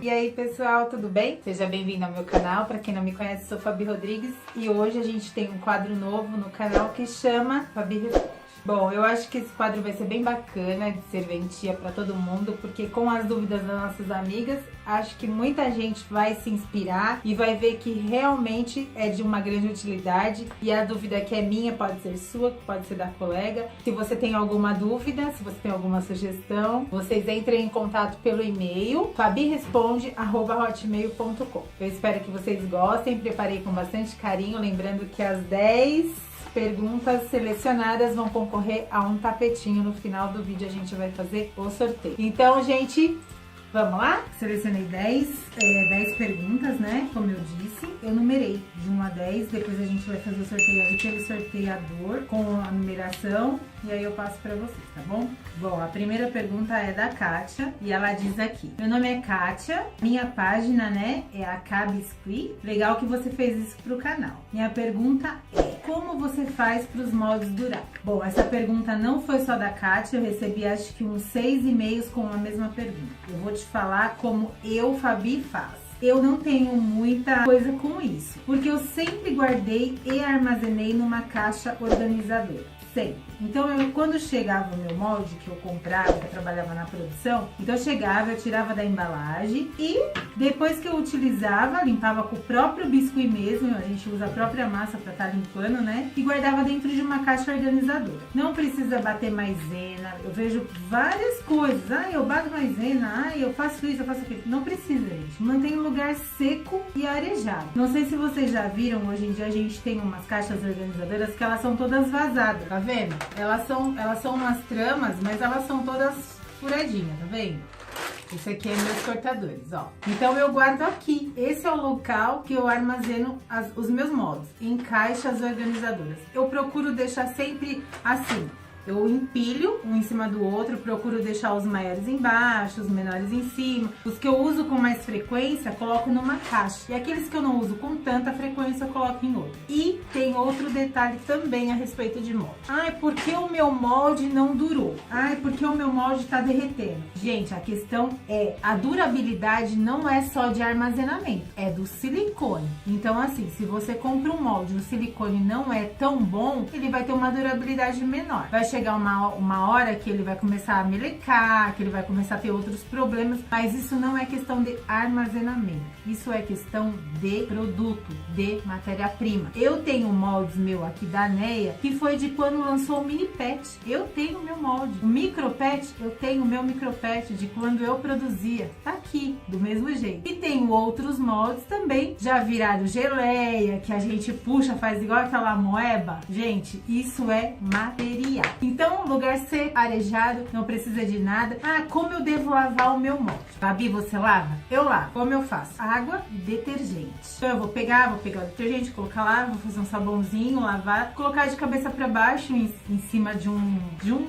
E aí pessoal, tudo bem? Seja bem-vindo ao meu canal. Para quem não me conhece, sou Fabi Rodrigues e hoje a gente tem um quadro novo no canal que chama Fabi Responde. Bom, eu acho que esse quadro vai ser bem bacana, de serventia para todo mundo, porque com as dúvidas das nossas amigas, acho que muita gente vai se inspirar e vai ver que realmente é de uma grande utilidade. E a dúvida que é minha pode ser sua, pode ser da colega. Se você tem alguma dúvida, se você tem alguma sugestão, vocês entrem em contato pelo e-mail fabiresponde@hotmail.com. Eu espero que vocês gostem, preparei com bastante carinho, lembrando que as 10 perguntas selecionadas vão concorrer a um tapetinho. No final do vídeo a gente vai fazer o sorteio. Então, gente, vamos lá? Selecionei 10 perguntas, né? Como eu disse, eu numerei de 1 a 10. Depois a gente vai fazer o sorteio aí pelo sorteador com a numeração. E aí eu passo pra vocês, tá bom? Bom, a primeira pergunta é da Kátia e ela diz aqui: meu nome é Kátia, minha página, né, é a Biscuit. Legal que você fez isso pro canal. Minha pergunta é: como você faz pros moldes durar? Bom, essa pergunta não foi só da Kátia, eu recebi acho que uns 6 e-mails com a mesma pergunta. Eu vou te falar como eu, Fabi, faço. Eu não tenho muita coisa com isso, porque eu sempre guardei e armazenei numa caixa organizadora. Sempre. Então, quando chegava o meu molde que eu comprava, que eu trabalhava na produção, então eu chegava, eu tirava da embalagem e depois que eu utilizava, limpava com o próprio biscuit mesmo, a gente usa a própria massa para estar limpando, né? E guardava dentro de uma caixa organizadora. Não precisa bater maisena, eu vejo várias coisas. Ah, eu bato maisena, ah, eu faço isso, eu faço aquilo. Não precisa, gente. Mantém um lugar seco e arejado. Não sei se vocês já viram, hoje em dia a gente tem umas caixas organizadoras que elas são todas vazadas, tá vendo? Elas são umas tramas, mas elas são todas furadinhas, tá vendo? Esse aqui é meus cortadores, ó. Então eu guardo aqui. Esse é o local que eu armazeno os meus moldes, em caixas organizadoras. Eu procuro deixar sempre assim. Eu empilho um em cima do outro, procuro deixar os maiores embaixo, os menores em cima. Os que eu uso com mais frequência, coloco numa caixa. E aqueles que eu não uso com tanta frequência, eu coloco em outra. E tem outro detalhe também a respeito de molde. Ai, por que o meu molde não durou? Ai, porque o meu molde tá derretendo? Gente, a questão é, a durabilidade não é só de armazenamento, é do silicone. Então assim, se você compra um molde e o silicone não é tão bom, ele vai ter uma durabilidade menor. Vai chegar uma hora que ele vai começar a melecar, que ele vai começar a ter outros problemas, mas isso não é questão de armazenamento, isso é questão de produto, de matéria-prima. Eu tenho moldes meu aqui da Neia, que foi de quando lançou o mini pet. Eu tenho meu molde. O micro pet, eu tenho o meu micro pet de quando eu produzia. Tá aqui, do mesmo jeito. E tenho outros moldes também, já viraram geleia, que a gente puxa, faz igual aquela moeba. Gente, isso é material. Então, lugar seco, arejado, não precisa de nada. Ah, como eu devo lavar o meu molde? Fabi, você lava? Eu lavo. Como eu faço? Água e detergente. Então eu vou pegar o detergente, colocar lá, vou fazer um sabãozinho, lavar, colocar de cabeça para baixo em cima de um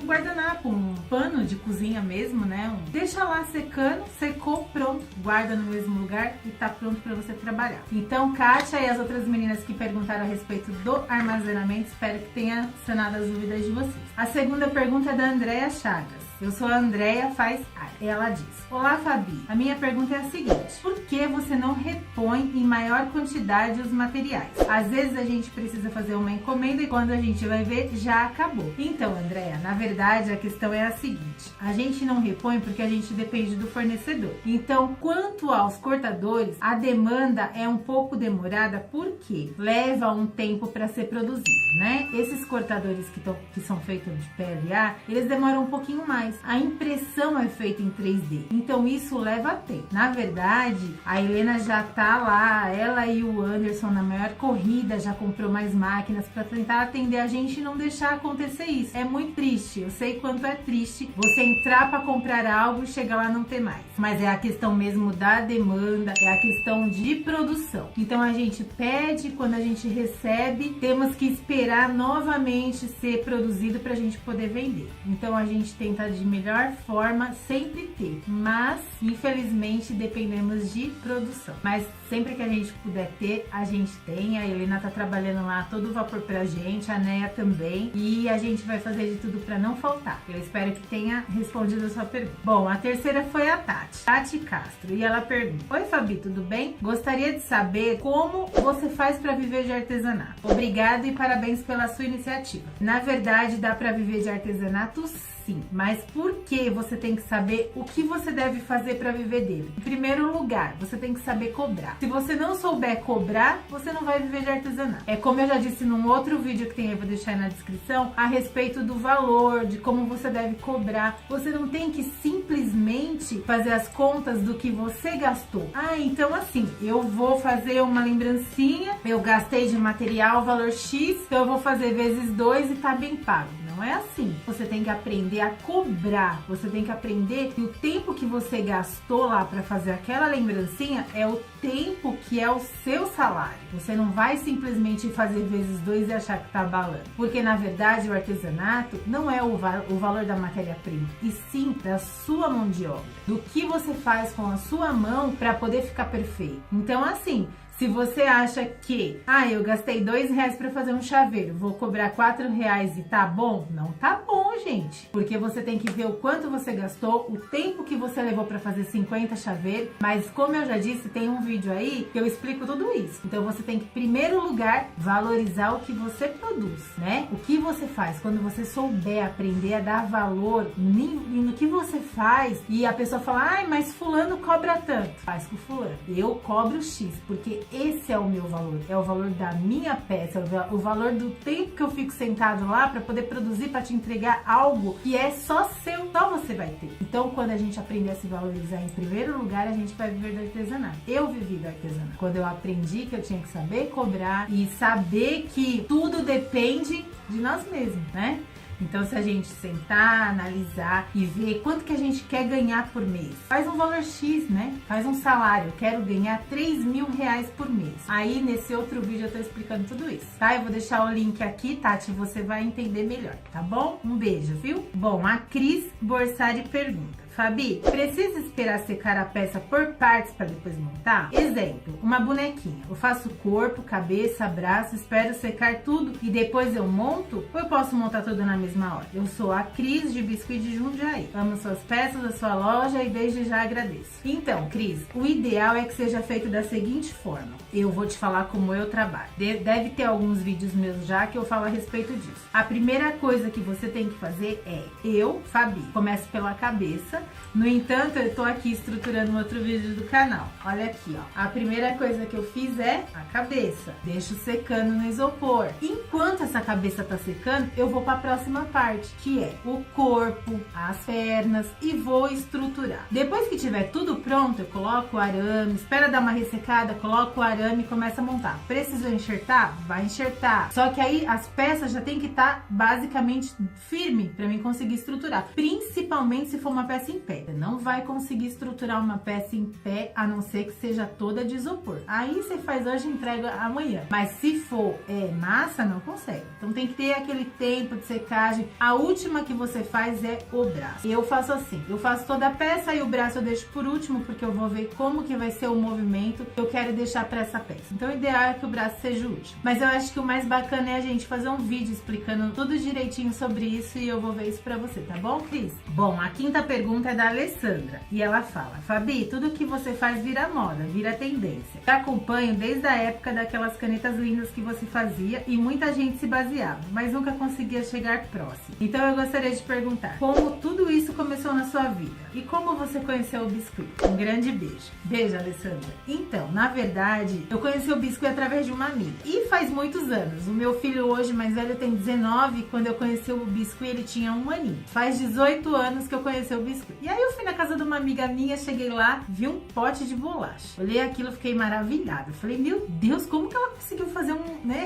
guardanapo, um pano de cozinha mesmo, né? Deixa lá secando, secou, pronto. Guarda no mesmo lugar e tá pronto para você trabalhar. Então, Kátia e as outras meninas que perguntaram a respeito do armazenamento, espero que tenha sanado as dúvidas de vocês. A segunda pergunta é da Andréa Chagas. Eu sou a Andréa Faz Arte. Ela diz: olá Fabi, a minha pergunta é a seguinte: por que você não repõe em maior quantidade os materiais? Às vezes a gente precisa fazer uma encomenda e quando a gente vai ver, já acabou. Então, Andréa, na verdade a questão é a seguinte: a gente não repõe porque a gente depende do fornecedor. Então, quanto aos cortadores, a demanda é um pouco demorada porque leva um tempo para ser produzido, né? Esses cortadores que são feitos de PLA, eles demoram um pouquinho mais. A impressão é feita em 3D, então isso leva tempo. Na verdade, a Helena já tá lá, ela e o Anderson na maior corrida, já comprou mais máquinas para tentar atender a gente e não deixar acontecer isso. É muito triste, eu sei quanto é triste você entrar para comprar algo e chegar lá não ter mais. Mas é a questão mesmo da demanda, é a questão de produção. Então a gente pede, quando a gente recebe, temos que esperar novamente ser produzido para a gente poder vender. Então a gente tenta de melhor forma sempre sempre ter, mas infelizmente dependemos de produção. Mas sempre que a gente puder ter, a gente tem. A Helena tá trabalhando lá todo vapor pra gente, a Neia também, e a gente vai fazer de tudo pra não faltar. Eu espero que tenha respondido a sua pergunta. Bom, a terceira foi a Tati Castro, e ela pergunta: oi Fabi, tudo bem? Gostaria de saber como você faz pra viver de artesanato. Obrigado e parabéns pela sua iniciativa. Na verdade, dá pra viver de artesanato sim, mas por que você tem que saber o que você deve fazer para viver dele? Em primeiro lugar, você tem que saber cobrar. Se você não souber cobrar, você não vai viver de artesanato. É como eu já disse num outro vídeo que tem aí, vou deixar aí na descrição, a respeito do valor, de como você deve cobrar. Você não tem que simplesmente fazer as contas do que você gastou. Ah, então assim, eu vou fazer uma lembrancinha, eu gastei de material valor X, então eu vou fazer vezes 2 e tá bem pago. Não é assim. Você tem que aprender a cobrar. Você tem que aprender que o tempo que você gastou lá para fazer aquela lembrancinha é o tempo que é o seu salário. Você não vai simplesmente fazer vezes 2 e achar que tá abalando. Porque na verdade o artesanato não é o valor da matéria-prima, e sim da sua mão de obra. Do que você faz com a sua mão para poder ficar perfeito. Então assim, se você acha que, eu gastei R$2 para fazer um chaveiro, vou cobrar R$4 e tá bom? Não tá bom, gente. Porque você tem que ver o quanto você gastou, o tempo que você levou para fazer 50 chaveiros. Mas como eu já disse, tem um vídeo aí que eu explico tudo isso. Então você tem que, em primeiro lugar, valorizar o que você produz, né? O que você faz. Quando você souber aprender a dar valor no que você faz, e a pessoa fala, mas fulano cobra tanto. Faz com fulano. Eu cobro X, porque esse é o meu valor, é o valor da minha peça, o valor do tempo que eu fico sentado lá para poder produzir, para te entregar algo que é só seu, só você vai ter. Então, quando a gente aprender a se valorizar em primeiro lugar, a gente vai viver do artesanato. Eu vivi do artesanato. Quando eu aprendi que eu tinha que saber cobrar e saber que tudo depende de nós mesmos, né? Então, se a gente sentar, analisar e ver quanto que a gente quer ganhar por mês, faz um valor X, né? Faz um salário. Eu quero ganhar R$3.000 por mês. Aí, nesse outro vídeo, eu tô explicando tudo isso, tá? Eu vou deixar o link aqui, Tati, você vai entender melhor, tá bom? Um beijo, viu? Bom, a Cris Borsari pergunta: Fabi, precisa esperar secar a peça por partes para depois montar? Exemplo, uma bonequinha. Eu faço corpo, cabeça, braço, espero secar tudo e depois eu monto? Ou eu posso montar tudo na mesma hora? Eu sou a Cris de Biscuit de Jundiaí. Amo suas peças, a sua loja e desde já agradeço. Então, Cris, o ideal é que seja feito da seguinte forma. Eu vou te falar como eu trabalho. Deve ter alguns vídeos meus já que eu falo a respeito disso. A primeira coisa que você tem que fazer é, eu, Fabi, começo pela cabeça. No entanto, eu tô aqui estruturando um outro vídeo do canal. Olha aqui, ó. A primeira coisa que eu fiz é a cabeça. Deixo secando no isopor. Enquanto essa cabeça tá secando, eu vou para a próxima parte, que é o corpo, as pernas, e vou estruturar. Depois que tiver tudo pronto, eu coloco o arame, espera dar uma ressecada, coloco o arame e começa a montar. Precisou enxertar? Vai enxertar. Só que aí as peças já tem que estar basicamente firme para mim conseguir estruturar. Principalmente se for uma peça em pé. Você não vai conseguir estruturar uma peça em pé a não ser que seja toda de isopor. Aí você faz hoje e entrega amanhã. Mas se for massa, não consegue. Então tem que ter aquele tempo de secagem. A última que você faz é o braço. Eu faço assim. Eu faço toda a peça e o braço eu deixo por último, porque eu vou ver como que vai ser o movimento que eu quero deixar para essa peça. Então o ideal é que o braço seja o último. Mas eu acho que o mais bacana é a gente fazer um vídeo explicando tudo direitinho sobre isso, e eu vou ver isso pra você, tá bom, Cris? Bom, a quinta pergunta é da Alessandra, e ela fala: Fabi, tudo que você faz vira moda, vira tendência. Eu acompanho desde a época daquelas canetas lindas que você fazia e muita gente se baseava, mas nunca conseguia chegar próximo. Então eu gostaria de perguntar, como tudo isso começou na sua vida? E como você conheceu o Biscuit? Um grande beijo. Beijo, Alessandra. Então, na verdade, eu conheci o Biscuit através de uma amiga. E faz muitos anos. O meu filho hoje, mais velho, tem 19. Quando eu conheci o Biscuit, ele tinha 1 aninho. Faz 18 anos que eu conheci o Biscuit. E aí eu fui na casa de uma amiga minha, cheguei lá, vi um pote de bolacha. Olhei aquilo, fiquei maravilhada. Falei, meu Deus, como que ela conseguiu fazer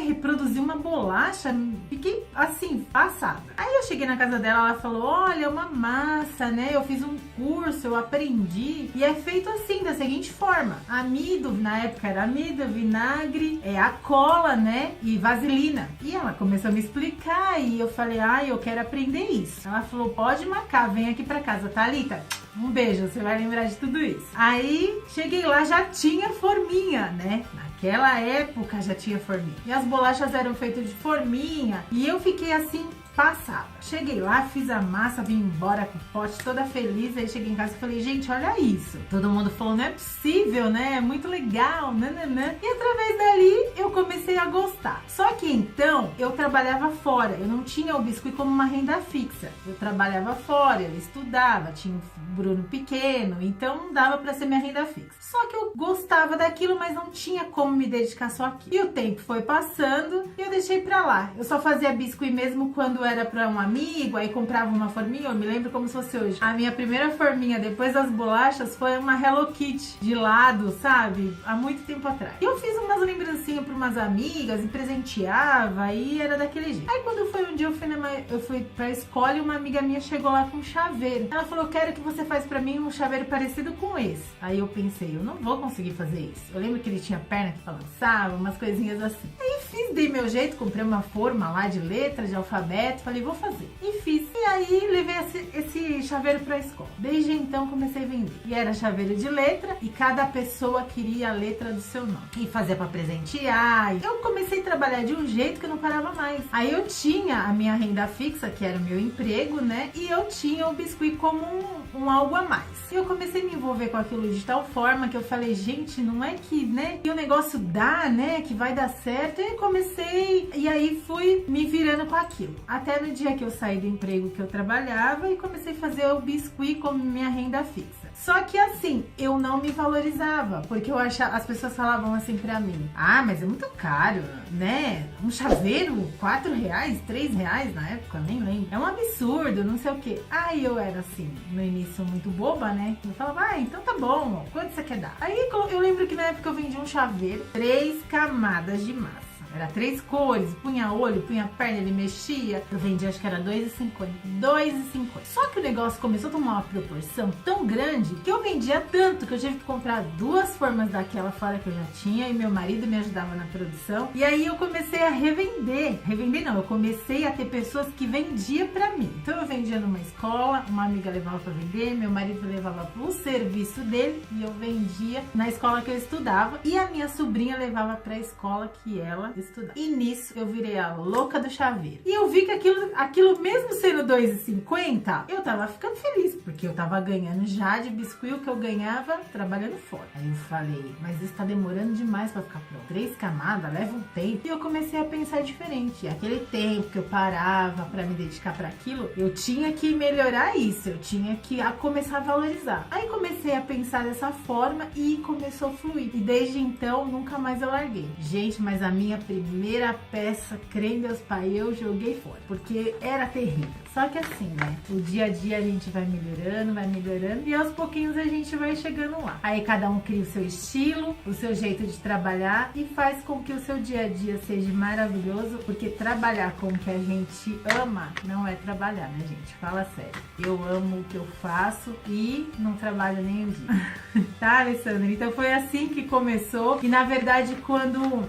reproduzir uma bolacha? Fiquei, assim, passada. Aí eu cheguei na casa dela, ela falou, olha, é uma massa, né? Eu fiz um curso, eu aprendi. E é feito assim, da seguinte forma. Amido, na época era amido, vinagre, a cola, né? E vaselina. E ela começou a me explicar e eu falei, eu quero aprender isso. Ela falou, pode marcar, vem aqui pra casa, Thalita. Um beijo, você vai lembrar de tudo isso. Aí, cheguei lá, já tinha forminha, né? Naquela época já tinha forminha. E as bolachas eram feitas de forminha. E eu fiquei assim, passada. Cheguei lá, fiz a massa, vim embora com o pote toda feliz. Aí cheguei em casa e falei, gente, olha isso. Todo mundo falou, não é possível, né? É muito legal, nananã. E através dali eu comecei a gostar. Só que então eu trabalhava fora. Eu não tinha o biscuit como uma renda fixa. Eu trabalhava fora, eu estudava, tinha um Bruno pequeno, então não dava pra ser minha renda fixa. Só que eu gostava daquilo, mas não tinha como me dedicar só aqui. E o tempo foi passando e eu deixei pra lá. Eu só fazia biscuit mesmo quando era pra um amigo, aí comprava uma forminha, eu me lembro como se fosse hoje. A minha primeira forminha depois das bolachas foi uma Hello Kitty de lado, sabe? Há muito tempo atrás. E eu fiz umas lembrancinhas pra umas amigas e presenteava e era daquele jeito. Aí quando foi um dia eu fui pra escola e uma amiga minha chegou lá com um chaveiro. Ela falou, quero que você faz pra mim um chaveiro parecido com esse. Aí eu pensei, eu não vou conseguir fazer isso. Eu lembro que ele tinha perna que balançava, umas coisinhas assim. Aí fiz, dei meu jeito, comprei uma forma lá de letras, de alfabeto, falei, vou fazer. E fiz. E aí levei esse chaveiro pra escola. Desde então comecei a vender. E era chaveiro de letra e cada pessoa queria a letra do seu nome. E fazia pra presentear. Eu comecei a trabalhar de um jeito que eu não parava mais. Aí eu tinha a minha renda fixa, que era o meu emprego, né? E eu tinha o biscuit como um algo a mais. E eu comecei a me envolver com aquilo de tal forma que eu falei, gente, não é que, né? Que o negócio dá, né? Que vai dar certo. E comecei, e aí fui me virando com aquilo. Até no dia que eu saí do emprego que eu trabalhava e comecei a fazer o biscuit como minha renda fixa. Só que assim, eu não me valorizava, porque eu achava, as pessoas falavam assim pra mim, ah, mas é muito caro, né? Um chaveiro, R$4, R$3 na época, nem lembro. É um absurdo, não sei o que. Aí eu era assim, no início muito boba, né? Eu falava, ah, então tá bom, quanto você quer dar? Aí eu lembro que na época eu vendi um chaveiro, 3 camadas de massa. Era 3 cores, punha olho, punha perna, ele mexia. Eu vendi, acho que era R$2,50. R$2,50. Só que o negócio começou a tomar uma proporção tão grande que eu vendia tanto que eu tive que comprar 2 formas daquela fora que eu já tinha e meu marido me ajudava na produção. E aí eu comecei a revender. Revender não, eu comecei a ter pessoas que vendiam pra mim. Então eu vendia numa escola, uma amiga levava pra vender, meu marido levava pro serviço dele e eu vendia na escola que eu estudava. E a minha sobrinha levava pra escola que ela estudar. E nisso eu virei a louca do chaveiro. E eu vi que aquilo mesmo sendo R$2,50, eu tava ficando feliz, porque eu tava ganhando já de biscuit o que eu ganhava trabalhando fora. Aí eu falei, mas isso tá demorando demais pra ficar pronto. 3 camadas, leva um tempo. E eu comecei a pensar diferente. Aquele tempo que eu parava pra me dedicar pra aquilo, eu tinha que melhorar isso, eu tinha que começar a valorizar. Aí comecei a pensar dessa forma e começou a fluir. E desde então, nunca mais eu larguei. Gente, mas a minha primeira peça, crê em Deus Pai, eu joguei fora, porque era terrível. Só que assim, né? O dia a dia a gente vai melhorando e aos pouquinhos a gente vai chegando lá. Aí cada um cria o seu estilo, o seu jeito de trabalhar e faz com que o seu dia a dia seja maravilhoso, porque trabalhar com o que a gente ama não é trabalhar, né, gente? Fala sério. Eu amo o que eu faço e não trabalho nem um dia. Tá, Alessandra? Então foi assim que começou e na verdade quando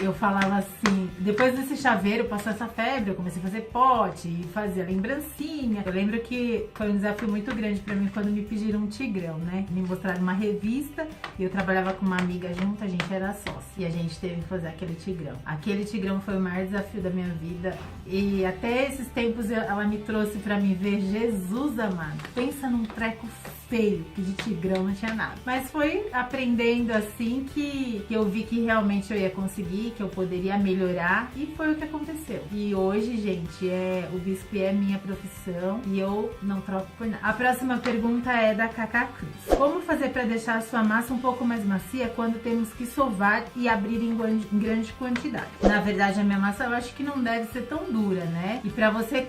eu falava assim, depois desse chaveiro passou essa febre, eu comecei a fazer pote e fazer lembrancinha. Eu lembro que foi um desafio muito grande pra mim quando me pediram um tigrão, né? Me mostraram uma revista e eu trabalhava com uma amiga junto, a gente era sócia. E a gente teve que fazer aquele tigrão. Aquele tigrão foi o maior desafio da minha vida. E até esses tempos ela me trouxe pra me ver, Jesus amado. Pensa num treco feio, que de tigrão não tinha nada. Mas foi aprendendo assim que eu vi que realmente eu ia conseguir, que eu poderia melhorar e foi o que aconteceu. E hoje, gente, o biscuit é minha profissão e eu não troco por nada. A próxima pergunta é da Cacá Cruz. Como fazer para deixar a sua massa um pouco mais macia quando temos que sovar e abrir em grande quantidade? Na verdade, a minha massa eu acho que não deve ser tão dura, né? E para você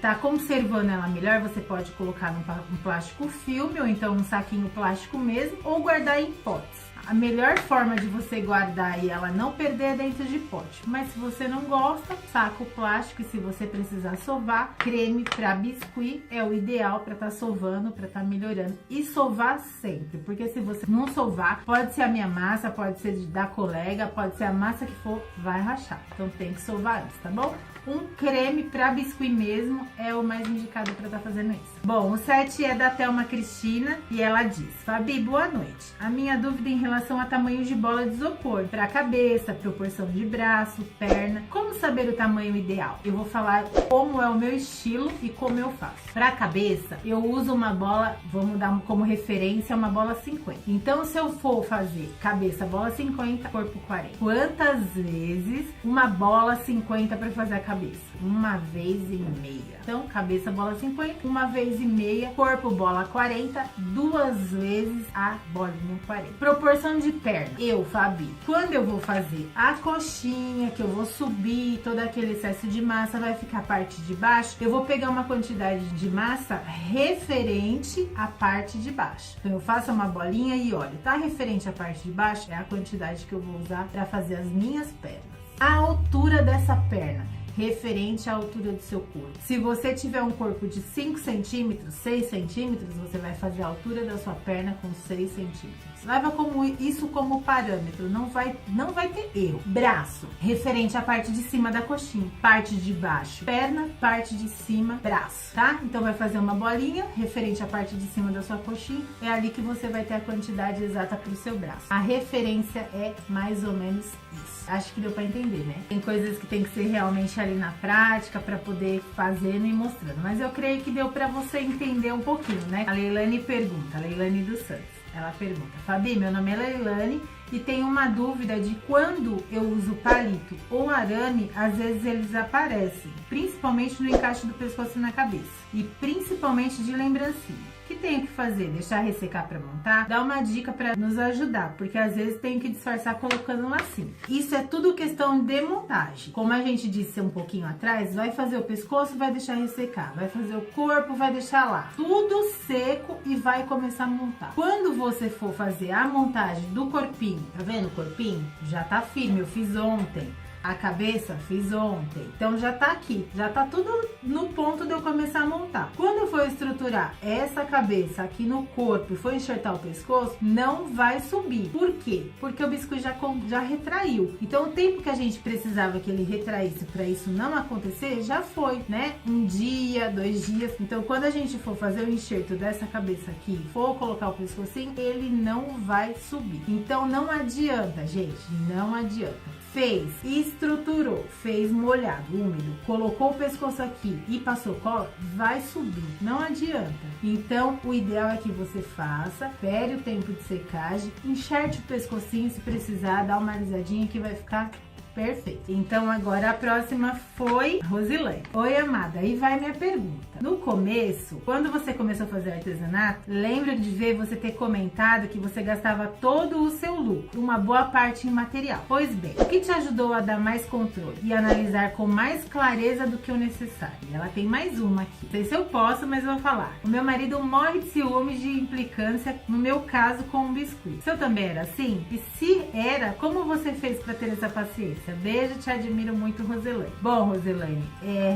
tá conservando ela melhor, você pode colocar num plástico filme ou então um saquinho plástico mesmo, ou guardar em potes. A melhor forma de você guardar e ela não perder é dentro de pote. Mas se você não gosta, saco plástico, e se você precisar sovar, creme para biscuit é o ideal para estar sovando, para estar melhorando. E sovar sempre, porque se você não sovar, pode ser a minha massa, pode ser da colega, pode ser a massa que for, vai rachar. Então tem que sovar antes, tá bom? Um creme para biscuit mesmo é o mais indicado para estar fazendo isso. Bom, o 7 é da Thelma Cristina e ela diz: Fabi, boa noite. A minha dúvida em relação a tamanho de bola de isopor, para cabeça, proporção de braço, perna, como saber o tamanho ideal? Eu vou falar como é o meu estilo e como eu faço. Para cabeça, eu uso uma bola, vamos dar como referência uma bola 50. Então, se eu for fazer cabeça, bola 50, corpo 40. Quantas vezes uma bola 50 para fazer a cabeça? Uma vez e meia. Então, cabeça, bola 50, uma vez e meia, corpo, bola 40, duas vezes a bolinha 40. Proporção de perna. Eu, Fabi, quando eu vou fazer a coxinha, que eu vou subir, todo aquele excesso de massa, vai ficar a parte de baixo, eu vou pegar uma quantidade de massa referente à parte de baixo. Então, eu faço uma bolinha e olha, tá referente à parte de baixo, é a quantidade que eu vou usar para fazer as minhas pernas. A altura dessa perna, referente à altura do seu corpo. Se você tiver um corpo de 5 centímetros, 6 centímetros, você vai fazer a altura da sua perna com 6 centímetros. Leva isso como parâmetro, não vai ter erro. Braço, referente à parte de cima da coxinha. Parte de baixo, perna, parte de cima, braço, tá? Então vai fazer uma bolinha, referente à parte de cima da sua coxinha, é ali que você vai ter a quantidade exata para o seu braço. A referência é mais ou menos isso. Acho que deu para entender, né? Tem coisas que tem que ser realmente ali na prática para poder fazendo e mostrando, mas eu creio que deu para você entender um pouquinho, né? A Leilane pergunta, a Leilane dos Santos, ela pergunta: Fabi, meu nome é Leilane e tenho uma dúvida de quando eu uso palito ou arame, às vezes eles aparecem, principalmente no encaixe do pescoço e na cabeça, e principalmente de lembrancinha. O que tenho que fazer? Deixar ressecar para montar? Dá uma dica para nos ajudar, porque às vezes tenho que disfarçar colocando lacinho. Isso é tudo questão de montagem. Como a gente disse um pouquinho atrás, vai fazer o pescoço, vai deixar ressecar. Vai fazer o corpo, vai deixar lá. Tudo seco e vai começar a montar. Quando você for fazer a montagem do corpinho, tá vendo o corpinho? Já tá firme, eu fiz ontem. A cabeça fiz ontem, então já tá aqui, já tá tudo no ponto de eu começar a montar. Quando eu for estruturar essa cabeça aqui no corpo e for enxertar o pescoço, não vai subir. Por quê? Porque o biscoito já retraiu. Então o tempo que a gente precisava que ele retraísse para isso não acontecer, já foi, né? 1 dia, 2 dias. Então quando a gente for fazer o enxerto dessa cabeça aqui, for colocar o pescocinho, ele não vai subir. Então não adianta, gente, não adianta. Fez, estruturou, fez molhado, úmido, colocou o pescoço aqui e passou cola, vai subir, não adianta. Então, o ideal é que você faça, espere o tempo de secagem, enxerte o pescocinho, se precisar, dá uma alisadinha que vai ficar perfeito. Então, agora a próxima foi Rosilane. Oi, amada, aí vai minha pergunta. No começo, quando você começou a fazer artesanato, lembro de ver você ter comentado que você gastava todo o seu lucro, uma boa parte em material. Pois bem, o que te ajudou a dar mais controle e analisar com mais clareza do que o necessário? Ela tem mais uma aqui. Não sei se eu posso, mas eu vou falar. O meu marido morre de ciúmes de implicância, no meu caso, com o biscoito. Se eu também era assim? E se era, como você fez para ter essa paciência? Beijo, te admiro muito, Rosilane. Bom, Rosilane,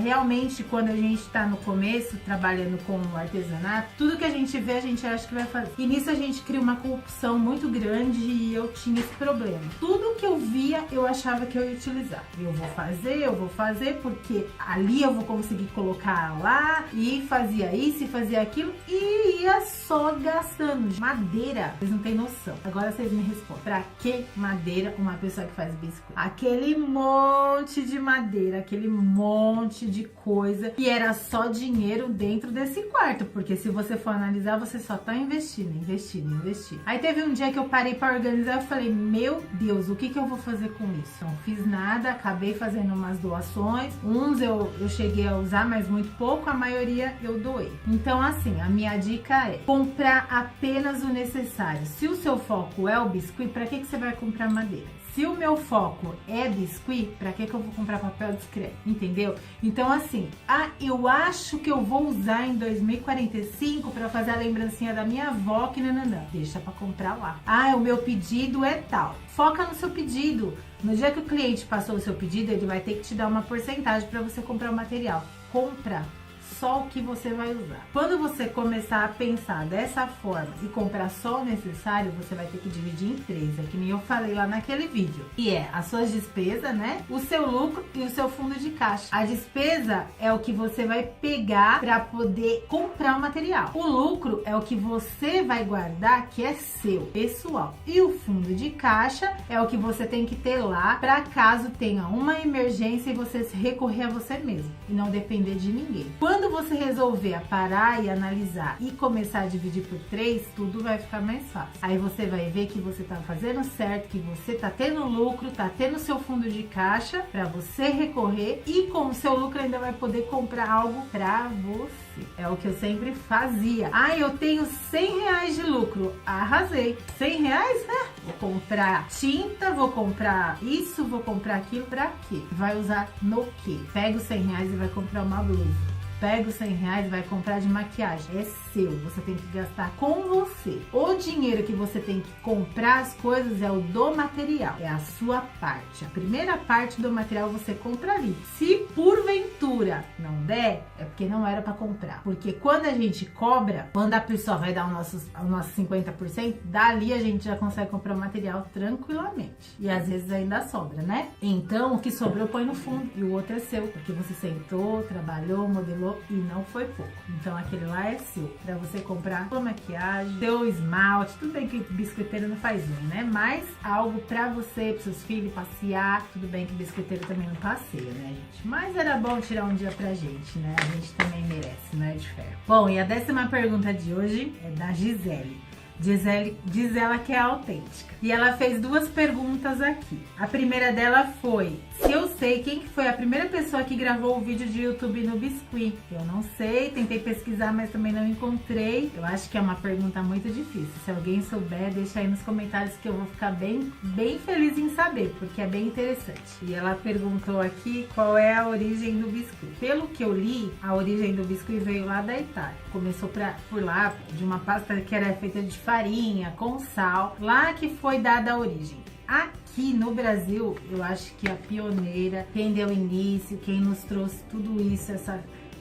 realmente quando a gente tá no começo, trabalhando com o artesanato, tudo que a gente vê, a gente acha que vai fazer. E nisso a gente cria uma corrupção muito grande e eu tinha esse problema. Tudo que eu via, eu achava que eu ia utilizar. Eu vou fazer, porque ali eu vou conseguir colocar lá, e fazia isso e fazia aquilo, e ia só gastando. Madeira, vocês não têm noção. Agora vocês me respondem. Pra que madeira uma pessoa que faz biscoito? Aquele monte de madeira, aquele monte de coisa, e era só dinheiro dentro desse quarto, porque se você for analisar, você só tá investindo. Aí teve um dia que eu parei para organizar e falei, meu Deus, o que eu vou fazer com isso? Não fiz nada, acabei fazendo umas doações, uns eu cheguei a usar, mas muito pouco, a maioria eu doei. Então assim, a minha dica é comprar apenas o necessário. Se o seu foco é o biscuit, para que você vai comprar madeira? Se o meu foco é biscuit, pra que eu vou comprar papel discreto? Entendeu? Então assim, eu acho que eu vou usar em 2045 pra fazer a lembrancinha da minha avó, que nananã. Deixa pra comprar lá. O meu pedido é tal. Foca no seu pedido. No dia que o cliente passou o seu pedido, ele vai ter que te dar uma porcentagem pra você comprar o material. Compra só o que você vai usar. Quando você começar a pensar dessa forma e comprar só o necessário, você vai ter que dividir em 3, é que nem eu falei lá naquele vídeo. E é as suas despesas, né? O seu lucro e o seu fundo de caixa. A despesa é o que você vai pegar para poder comprar o material. O lucro é o que você vai guardar, que é seu, pessoal. E o fundo de caixa é o que você tem que ter lá para caso tenha uma emergência e você se recorrer a você mesmo e não depender de ninguém. Quando você resolver parar e analisar e começar a dividir por 3, tudo vai ficar mais fácil. Aí você vai ver que você tá fazendo certo, que você tá tendo lucro, tá tendo seu fundo de caixa para você recorrer e com o seu lucro ainda vai poder comprar algo para você. É o que eu sempre fazia. Ah, eu tenho 100 reais de lucro. Arrasei. 100 reais? Vou comprar tinta, vou comprar isso, vou comprar aquilo. Pra quê? Vai usar no quê? Pega os 100 reais e vai comprar uma blusa. Pega os 100 reais e vai comprar de maquiagem. É seu, você tem que gastar com você. O dinheiro que você tem que comprar as coisas é o do material, é a sua parte. A primeira parte do material você compra ali. Se porventura não der, é porque não era para comprar. Porque quando a gente cobra, quando a pessoa vai dar o nosso 50%, dali a gente já consegue comprar o material tranquilamente. E às vezes ainda sobra, né? Então o que sobrou põe no fundo e o outro é seu, porque você sentou, trabalhou, modelou e não foi pouco. Então aquele lá é seu, pra você comprar sua maquiagem, seu esmalte. Tudo bem que biscoiteiro não faz unha, né? Mas algo pra você, pros seus filhos passear. Tudo bem que biscoiteiro também não passeia, né, gente? Mas era bom tirar um dia pra gente, né? A gente também merece, não é de ferro. Bom, e a 10ª pergunta de hoje é da Gisele. Diz ela que é autêntica. E ela fez 2 perguntas aqui. A primeira dela foi: se eu sei quem que foi a primeira pessoa que gravou o vídeo de YouTube no Biscuit? Eu não sei, tentei pesquisar, mas também não encontrei. Eu acho que é uma pergunta muito difícil. Se alguém souber, deixa aí nos comentários que eu vou ficar bem feliz em saber, porque é bem interessante. E ela perguntou aqui qual é a origem do Biscuit. Pelo que eu li, a origem do Biscuit veio lá da Itália. Começou por lá, de uma pasta que era feita de farinha com sal, lá que foi dada a origem. Aqui no Brasil, eu acho que a pioneira, quem deu início, quem nos trouxe tudo isso,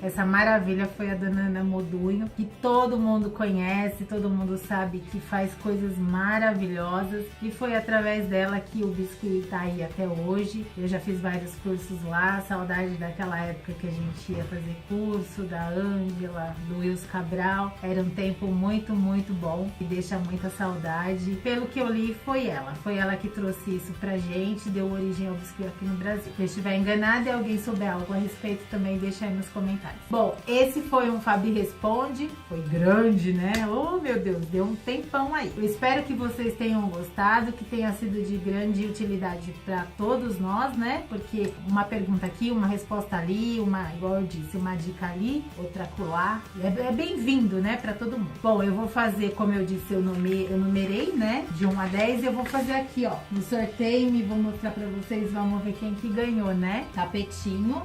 essa maravilha foi a dona Ana Modunho, que todo mundo conhece, todo mundo sabe que faz coisas maravilhosas, e foi através dela que o Biscuit tá aí até hoje. Eu já fiz vários cursos lá, saudade daquela época que a gente ia fazer curso, da Ângela, do Wilson Cabral. Era um tempo muito, muito bom e deixa muita saudade. Pelo que eu li, foi ela que trouxe isso pra gente, deu origem ao Biscuit aqui no Brasil. Se eu estiver enganada e alguém souber algo a respeito, também deixa aí nos comentários. Bom, esse foi um Fabi Responde, foi grande, né? Oh, meu Deus, deu um tempão aí. Eu espero que vocês tenham gostado, que tenha sido de grande utilidade para todos nós, né? Porque uma pergunta aqui, uma resposta ali, igual eu disse, uma dica ali, outra acolá, é bem-vindo, né? Para todo mundo. Bom, eu vou fazer, como eu disse, eu numerei, né? De 1 a 10, eu vou fazer aqui, ó, no sorteio, e vou mostrar para vocês, vamos ver quem que ganhou, né? Tapetinho.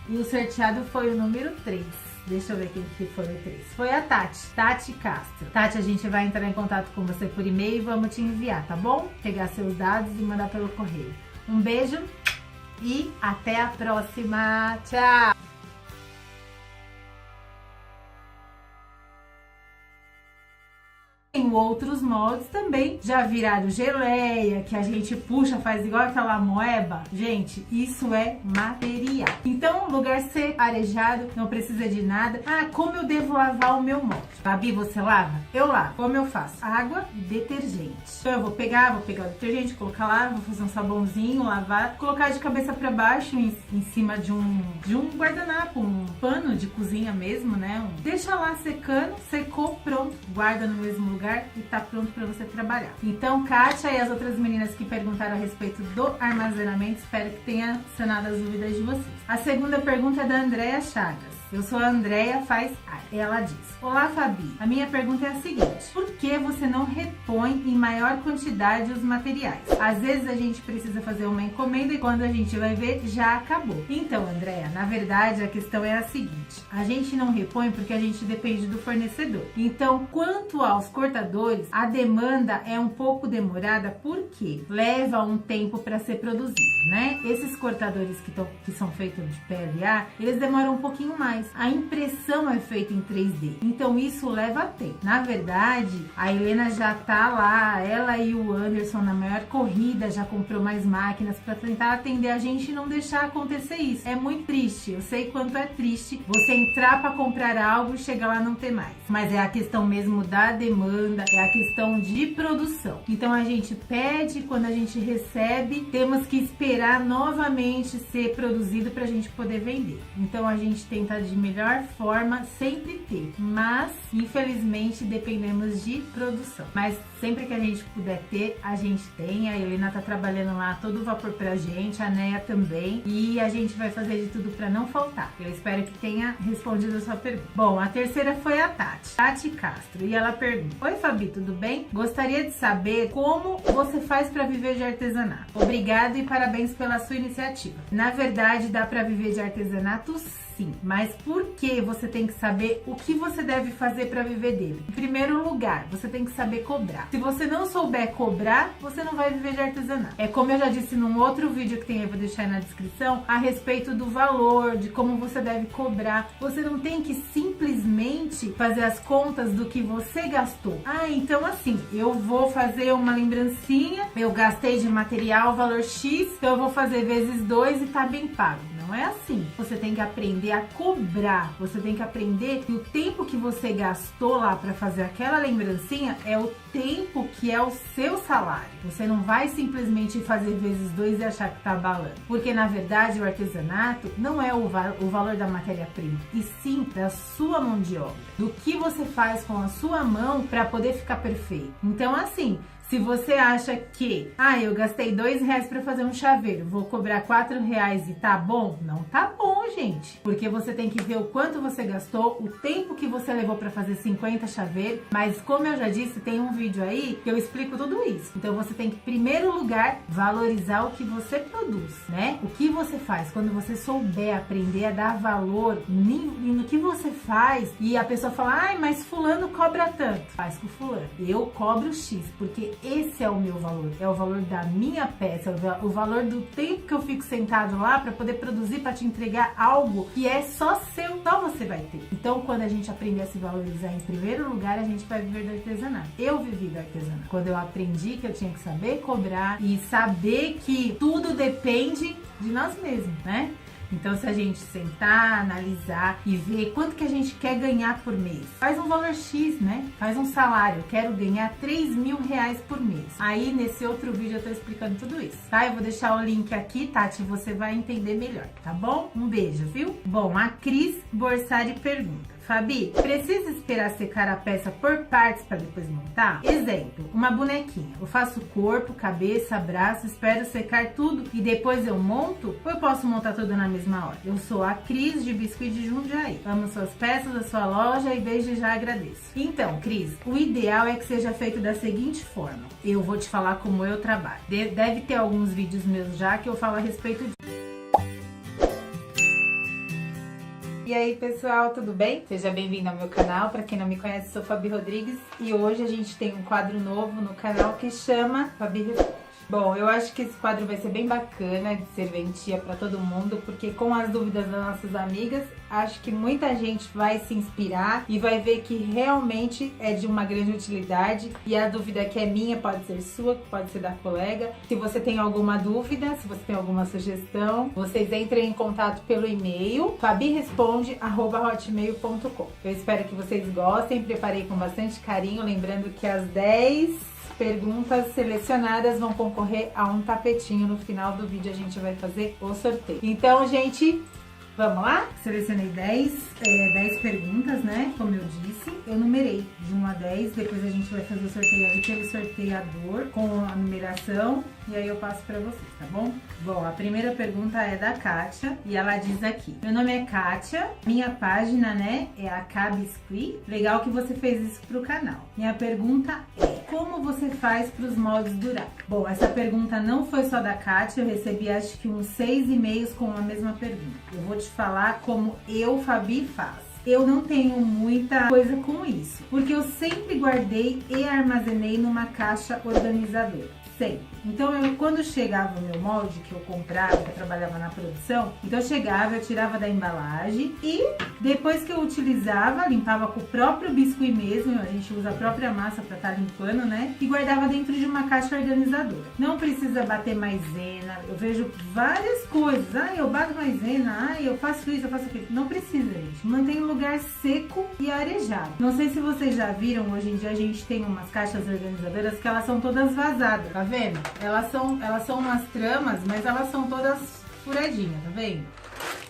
E o sorteado foi o número 3. Deixa eu ver quem que foi o 3. Foi a Tati Castro. Tati, a gente vai entrar em contato com você por e-mail e vamos te enviar, tá bom? Pegar seus dados e mandar pelo correio. Um beijo e até a próxima. Tchau! Tem outros moldes também, já viraram geleia, que a gente puxa, faz igual aquela moeba. Gente, isso é material. Então, lugar seco, arejado, não precisa de nada. Ah, como eu devo lavar o meu molde? Fabi, você lava? Eu lavo. Como eu faço? Água e detergente. Então, eu vou pegar o detergente, colocar lá, vou fazer um sabãozinho, lavar, colocar de cabeça para baixo em cima de um guardanapo, um pano de cozinha mesmo, né? Deixa lá secando, secou, pronto, guarda no mesmo lugar e tá pronto para você trabalhar. Então, Kátia e as outras meninas que perguntaram a respeito do armazenamento, espero que tenha sanado as dúvidas de vocês. A segunda pergunta é da Andréia Chagas. Eu sou a Andréia Faz Arte. Ela diz: olá, Fabi, a minha pergunta é a seguinte: por que você não repõe em maior quantidade os materiais? Às vezes a gente precisa fazer uma encomenda e quando a gente vai ver, já acabou. Então, Andréia, na verdade a questão é a seguinte: a gente não repõe porque a gente depende do fornecedor. Então, quanto aos cortadores, a demanda é um pouco demorada porque leva um tempo para ser produzido, né? Esses cortadores que são feitos de PLA, eles demoram um pouquinho mais. mas a impressão é feita em 3D. Então isso leva tempo. Na verdade, a Helena já tá lá, ela e o Anderson na maior corrida, já comprou mais máquinas para tentar atender a gente e não deixar acontecer isso. É muito triste, eu sei quanto é triste você entrar para comprar algo e chegar lá não ter mais. Mas é a questão mesmo da demanda, é a questão de produção. Então a gente pede, quando a gente recebe, temos que esperar novamente ser produzido para a gente poder vender. Então a gente tenta de melhor forma sempre ter, mas infelizmente dependemos de produção. Mas sempre que a gente puder ter, a gente tem. A Helena tá trabalhando lá todo vapor pra gente, a Neia também, e a gente vai fazer de tudo para não faltar. Eu espero que tenha respondido a sua pergunta. Bom, a terceira foi a Tati Castro, e ela pergunta: oi Fabi, tudo bem? Gostaria de saber como você faz para viver de artesanato. Obrigado e parabéns pela sua iniciativa. Na verdade, dá para viver de artesanato sim, mas por que você tem que saber o que você deve fazer para viver dele? Em primeiro lugar, você tem que saber cobrar. Se você não souber cobrar, você não vai viver de artesanato. É como eu já disse num outro vídeo que tem, eu vou deixar aí na descrição, a respeito do valor, de como você deve cobrar. Você não tem que simplesmente fazer as contas do que você gastou. Ah, então assim, eu vou fazer uma lembrancinha, eu gastei de material valor X, então eu vou fazer vezes 2 e tá bem pago. Não é assim. Você tem que aprender a cobrar. Você tem que aprender que o tempo que você gastou lá para fazer aquela lembrancinha é o tempo que é o seu salário. Você não vai simplesmente fazer vezes 2 e achar que tá abalando. Porque na verdade o artesanato não é o valor da matéria-prima, e sim da sua mão de obra. Do que você faz com a sua mão para poder ficar perfeito. Então assim, se você acha que, eu gastei R$2 para fazer um chaveiro, vou cobrar R$4 e tá bom? Não tá bom, gente. Porque você tem que ver o quanto você gastou, o tempo que você levou para fazer 50 chaveiros. Mas como eu já disse, tem um vídeo aí que eu explico tudo isso. Então você tem que, em primeiro lugar, valorizar o que você produz, né? O que você faz. Quando você souber aprender a dar valor no que você faz, e a pessoa fala, mas fulano cobra tanto. Faz com fulano. Eu cobro X, porque esse é o meu valor, é o valor da minha peça, o valor do tempo que eu fico sentado lá para poder produzir, para te entregar algo que é só seu, só você vai ter. Então, quando a gente aprender a se valorizar em primeiro lugar, a gente vai viver do artesanato. Eu vivi do artesanato. Quando eu aprendi que eu tinha que saber cobrar e saber que tudo depende de nós mesmos, né? Então, se a gente sentar, analisar e ver quanto que a gente quer ganhar por mês, faz um valor X, né? Faz um salário. Eu quero ganhar R$3.000 por mês. Aí, nesse outro vídeo, eu tô explicando tudo isso, tá? Eu vou deixar o link aqui, Tati, você vai entender melhor, tá bom? Um beijo, viu? Bom, a Cris Borsari pergunta: Fabi, precisa esperar secar a peça por partes para depois montar? Exemplo, uma bonequinha. Eu faço corpo, cabeça, braço, espero secar tudo e depois eu monto? Ou eu posso montar tudo na mesma hora? Eu sou a Cris de Biscuit de Jundiaí. Amo suas peças, a sua loja e desde já agradeço. Então, Cris, o ideal é que seja feito da seguinte forma. Eu vou te falar como eu trabalho. Deve ter alguns vídeos meus já que eu falo a respeito disso. E aí pessoal, tudo bem? Seja bem-vindo ao meu canal. Para quem não me conhece, sou Fabi Rodrigues e hoje a gente tem um quadro novo no canal que chama Fabi Responde. Bom, eu acho que esse quadro vai ser bem bacana de serventia para todo mundo, porque com as dúvidas das nossas amigas, acho que muita gente vai se inspirar e vai ver que realmente é de uma grande utilidade. E a dúvida que é minha pode ser sua, pode ser da colega. Se você tem alguma dúvida, se você tem alguma sugestão, vocês entrem em contato pelo e-mail fabiresponde@hotmail.com. Eu espero que vocês gostem, preparei com bastante carinho, lembrando que as 10 perguntas selecionadas vão concorrer a um tapetinho. No final do vídeo a gente vai fazer o sorteio. Então, gente, vamos lá? Selecionei 10 perguntas, né? Como eu disse, eu numerei de 1 a 10. Depois a gente vai fazer o sorteio aí pelo sorteador com a numeração e aí eu passo pra vocês, tá bom? Bom, a primeira pergunta é da Kátia e ela diz aqui: meu nome é Kátia, minha página, né, é a Biscuit. Legal que você fez isso pro canal. Minha pergunta é: como você faz para os moldes durar? Bom, essa pergunta não foi só da Kátia, eu recebi acho que uns 6 e-mails com a mesma pergunta. Eu vou te falar como eu, Fabi, faço. Eu não tenho muita coisa com isso, porque eu sempre guardei e armazenei numa caixa organizadora. sempre. Então, quando chegava o meu molde que eu comprava, que eu trabalhava na produção, então chegava, eu tirava da embalagem e depois que eu utilizava, limpava com o próprio biscuit mesmo, a gente usa a própria massa para estar limpando, né? E guardava dentro de uma caixa organizadora. Não precisa bater maisena, eu vejo várias coisas. Eu bato maisena, eu faço isso, eu faço aquilo. Não precisa, gente. Mantém o lugar seco e arejado. Não sei se vocês já viram, hoje em dia a gente tem umas caixas organizadoras que elas são todas vazadas, tá vendo? Elas são umas tramas, mas elas são todas furadinhas, tá vendo?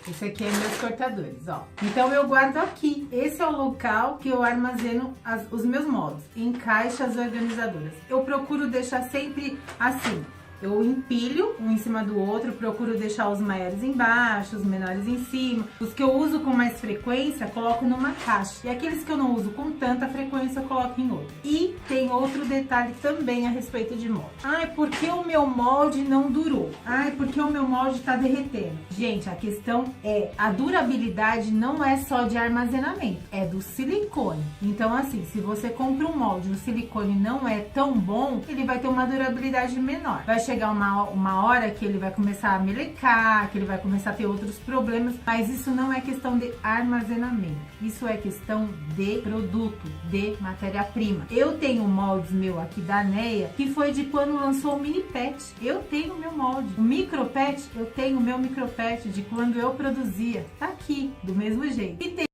Esse aqui é meus cortadores, ó. Então eu guardo aqui. Esse é o local que eu armazeno os meus moldes, em caixas organizadoras. Eu procuro deixar sempre assim. Eu empilho um em cima do outro, procuro deixar os maiores embaixo, os menores em cima. Os que eu uso com mais frequência, coloco numa caixa. E aqueles que eu não uso com tanta frequência, eu coloco em outra. E tem outro detalhe também a respeito de molde. Por que o meu molde não durou? Porque o meu molde tá derretendo. Gente, a questão é, a durabilidade não é só de armazenamento, é do silicone. Então assim, se você compra um molde e o silicone não é tão bom, ele vai ter uma durabilidade menor. Vai chegar uma hora que ele vai começar a melecar, que ele vai começar a ter outros problemas, mas isso não é questão de armazenamento, isso é questão de produto, de matéria-prima. Eu tenho moldes meu aqui da Neia, que foi de quando lançou o mini pet. Eu tenho meu molde. O micro pet, eu tenho meu micro pet de quando eu produzia. Tá aqui, do mesmo jeito. E tem